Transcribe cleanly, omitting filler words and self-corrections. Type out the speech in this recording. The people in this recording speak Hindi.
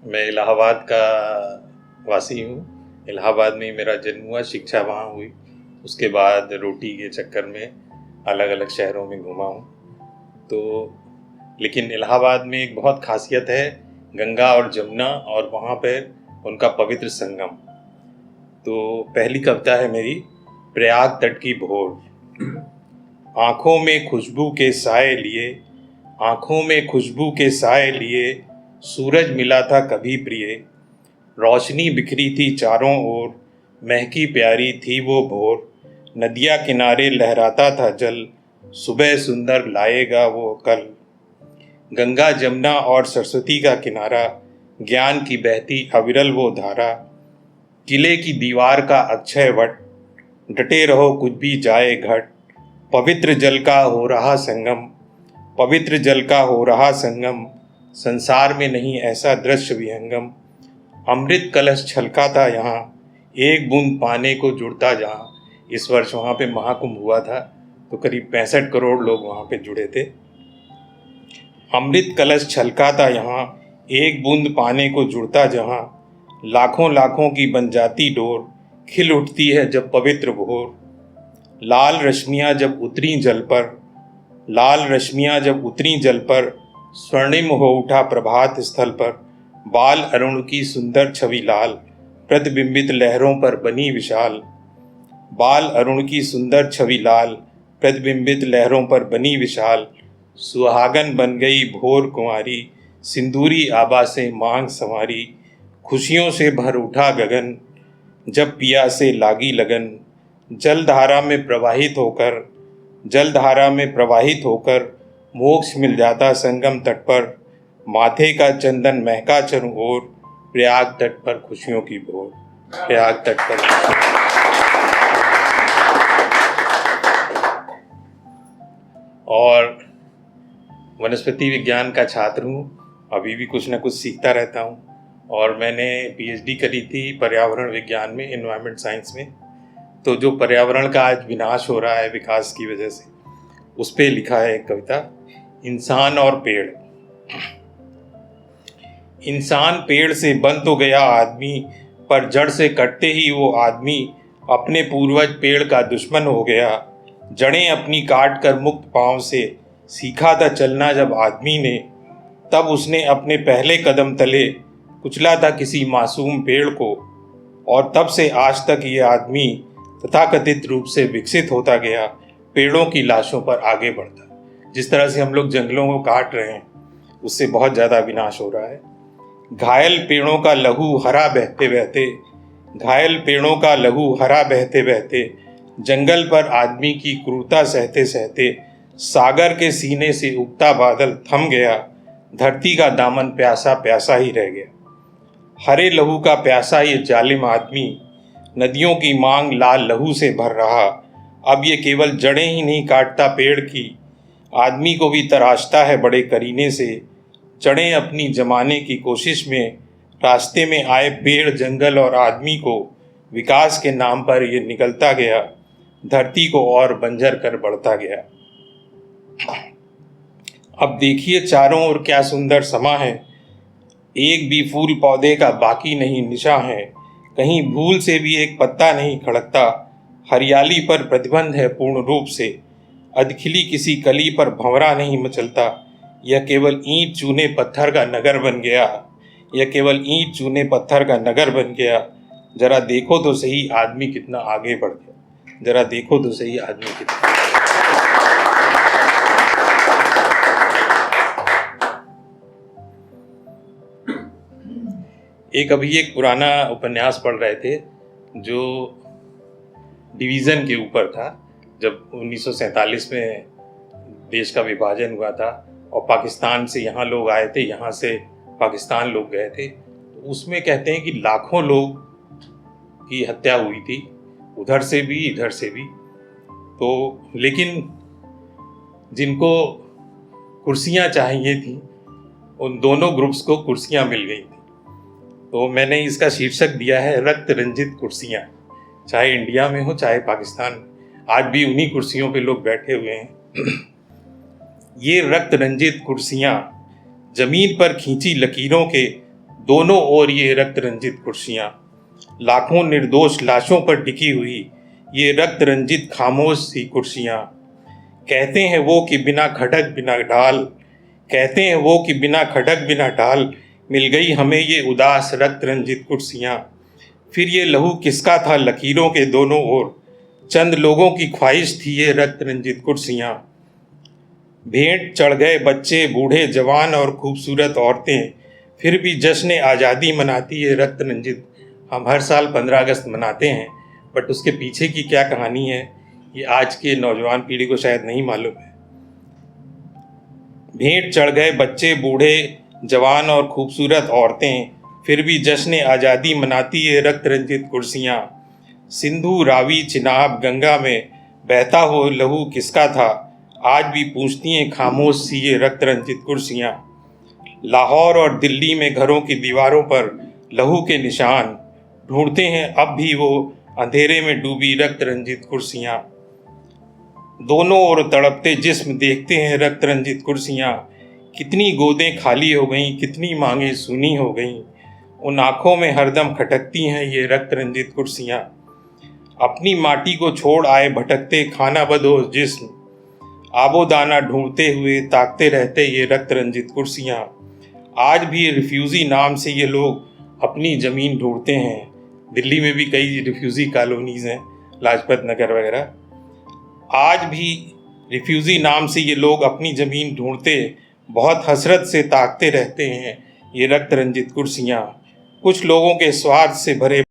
मैं इलाहाबाद का वासी हूँ। इलाहाबाद में ही मेरा जन्म हुआ, शिक्षा वहाँ हुई। उसके बाद रोटी के चक्कर में अलग अलग शहरों में घूमा हूँ। तो लेकिन इलाहाबाद में एक बहुत खासियत है, गंगा और जमुना और वहाँ पर उनका पवित्र संगम। तो पहली कविता है मेरी, प्रयाग तट की भोर। आँखों में खुशबू के साए लिए, आँखों में खुशबू के साए लिए, सूरज मिला था कभी प्रिय। रोशनी बिखरी थी चारों ओर, महकी प्यारी थी वो भोर। नदिया किनारे लहराता था जल, सुबह सुंदर लाएगा वो कल। गंगा जमुना और सरस्वती का किनारा, ज्ञान की बहती अविरल वो धारा। किले की दीवार का अक्षय वट, डटे रहो कुछ भी जाए घट। पवित्र जल का हो रहा संगम, पवित्र जल का हो रहा संगम। संसार में नहीं ऐसा दृश्य विहंगम। अमृत कलश छलका था यहाँ, एक बूंद पाने को जुड़ता जहाँ। इस वर्ष वहाँ पे महाकुंभ हुआ था, तो करीब 65 करोड़ लोग वहाँ पे जुड़े थे। अमृत कलश छलका था यहाँ, एक बूंद पाने को जुड़ता जहाँ। लाखों लाखों की बन जाती डोर, खिल उठती है जब पवित्र भोर। लाल रश्मियाँ जब उतरी जल पर, लाल रश्मियाँ जब उतरी जल पर, स्वर्णिम हो उठा प्रभात स्थल पर। बाल अरुण की सुंदर छवि लाल, प्रतिबिंबित लहरों पर बनी विशाल। बाल अरुण की सुंदर छवि लाल, प्रतिबिंबित लहरों पर बनी विशाल। सुहागन बन गई भोर कुंवारी, सिंदूरी आभा से मांग संवारी। खुशियों से भर उठा गगन, जब पिया से लागी लगन। जलधारा में प्रवाहित होकर, जलधारा में प्रवाहित होकर, मोक्ष मिल जाता संगम तट पर। माथे का चंदन महका चारों ओर, प्रयाग तट पर खुशियों की भोर। प्रयाग तट पर और वनस्पति विज्ञान का छात्र हूँ। अभी भी कुछ ना कुछ सीखता रहता हूँ। और मैंने पीएचडी करी थी पर्यावरण विज्ञान में, एनवायरमेंट साइंस में। तो जो पर्यावरण का आज विनाश हो रहा है विकास की वजह से, उस पे लिखा है एक कविता, इंसान और पेड़। इंसान पेड़ से बन तो गया आदमी, पर जड़ से कटते ही वो आदमी अपने पूर्वज पेड़ का दुश्मन हो गया। जड़ें अपनी काट कर मुक्त पांव से सीखा था चलना जब आदमी ने, तब उसने अपने पहले कदम तले कुचला था किसी मासूम पेड़ को। और तब से आज तक ये आदमी तथाकथित रूप से विकसित होता गया, पेड़ों की लाशों पर आगे बढ़ता। जिस तरह से हम लोग जंगलों को काट रहे हैं, उससे बहुत ज़्यादा विनाश हो रहा है। घायल पेड़ों का लहू हरा बहते बहते, घायल पेड़ों का लहू हरा बहते बहते, जंगल पर आदमी की क्रूरता सहते सहते, सागर के सीने से उगता बादल थम गया। धरती का दामन प्यासा प्यासा ही रह गया। हरे लहू का प्यासा ये जालिम आदमी, नदियों की मांग लाल लहू से भर रहा। अब ये केवल जड़ें ही नहीं काटता पेड़ की, आदमी को भी तराशता है बड़े करीने से। जड़ें अपनी जमाने की कोशिश में, रास्ते में आए पेड़ जंगल और आदमी को विकास के नाम पर ये निकलता गया, धरती को और बंजर कर बढ़ता गया। अब देखिए चारों ओर क्या सुंदर समा है, एक भी फूल पौधे का बाकी नहीं निशा है। कहीं भूल से भी एक पत्ता नहीं खड़कता, हरियाली पर प्रतिबंध है पूर्ण रूप से। अधखिली किसी कली पर भंवरा नहीं मचलता, यह केवल ईंट चूने पत्थर का नगर बन गया, यह केवल ईंट चूने पत्थर का नगर बन गया। जरा देखो तो सही आदमी कितना आगे बढ़ गया, जरा देखो तो सही आदमी कितना। अभी एक पुराना उपन्यास पढ़ रहे थे जो डिवीज़न के ऊपर था। जब 1947 में देश का विभाजन हुआ था और पाकिस्तान से यहाँ लोग आए थे, यहाँ से पाकिस्तान लोग गए थे, तो उसमें कहते हैं कि लाखों लोग की हत्या हुई थी, उधर से भी इधर से भी। तो लेकिन जिनको कुर्सियाँ चाहिए थी, उन दोनों ग्रुप्स को कुर्सियाँ मिल गई थी। तो मैंने इसका शीर्षक दिया है रक्त रंजित कुर्सियाँ। चाहे इंडिया में हो चाहे पाकिस्तान, आज भी उन्हीं कुर्सियों पे लोग बैठे हुए हैं। ये रक्त रंजित कुर्सियाँ जमीन पर खींची लकीरों के दोनों ओर ये रक्त रंजित कुर्सियाँ, लाखों निर्दोष लाशों पर टिकी हुई ये रक्त रंजित खामोश सी कुर्सियाँ। कहते हैं वो कि बिना खटक बिना ढाल, कहते हैं वो कि बिना खटक बिना ढाल मिल गई हमें ये उदास रक्त रंजित कुर्सियाँ। फिर ये लहू किसका था लकीरों के दोनों ओर, चंद लोगों की ख्वाहिश थी ये रक्त रंजित कुर्सियाँ। भेंट चढ़ गए बच्चे बूढ़े जवान और खूबसूरत औरतें, फिर भी जश्न आज़ादी मनाती है रक्त रंजित। हम हर साल 15 अगस्त मनाते हैं, बट उसके पीछे की क्या कहानी है ये आज के नौजवान पीढ़ी को शायद नहीं मालूम है। भेंट चढ़ गए बच्चे बूढ़े जवान और खूबसूरत औरतें, फिर भी जश्न आज़ादी मनाती है रक्त रंजित कुर्सियाँ। सिंधु रावी चिनाब गंगा में बहता हो लहू किसका था, आज भी पूछती हैं खामोश सी ये रक्त रंजित कुर्सियाँ। लाहौर और दिल्ली में घरों की दीवारों पर लहू के निशान, ढूंढते हैं अब भी वो अंधेरे में डूबी रक्त रंजित कुर्सियाँ। दोनों ओर तड़पते जिस्म देखते हैं रक्त रंजित कुर्सियाँ। कितनी गोदें खाली हो गईं, कितनी मांगें सूनी हो गईं, उन आँखों में हरदम खटकती हैं ये रक्त रंजित कुर्सियाँ। अपनी माटी को छोड़ आए भटकते खाना बदोश जिस्म, आबो दाना ढूंढते हुए ताकते रहते ये रक्त रंजित कुर्सियाँ। आज भी रिफ्यूज़ी नाम से ये लोग अपनी ज़मीन ढूंढते हैं। दिल्ली में भी कई रिफ्यूज़ी कॉलोनीज़ हैं, लाजपत नगर वगैरह। आज भी रिफ्यूज़ी नाम से ये लोग अपनी ज़मीन ढूंढते बहुत हसरत से ताकते रहते हैं ये रक्त रंजित कुर्सियाँ। कुछ लोगों के स्वार्थ से भरे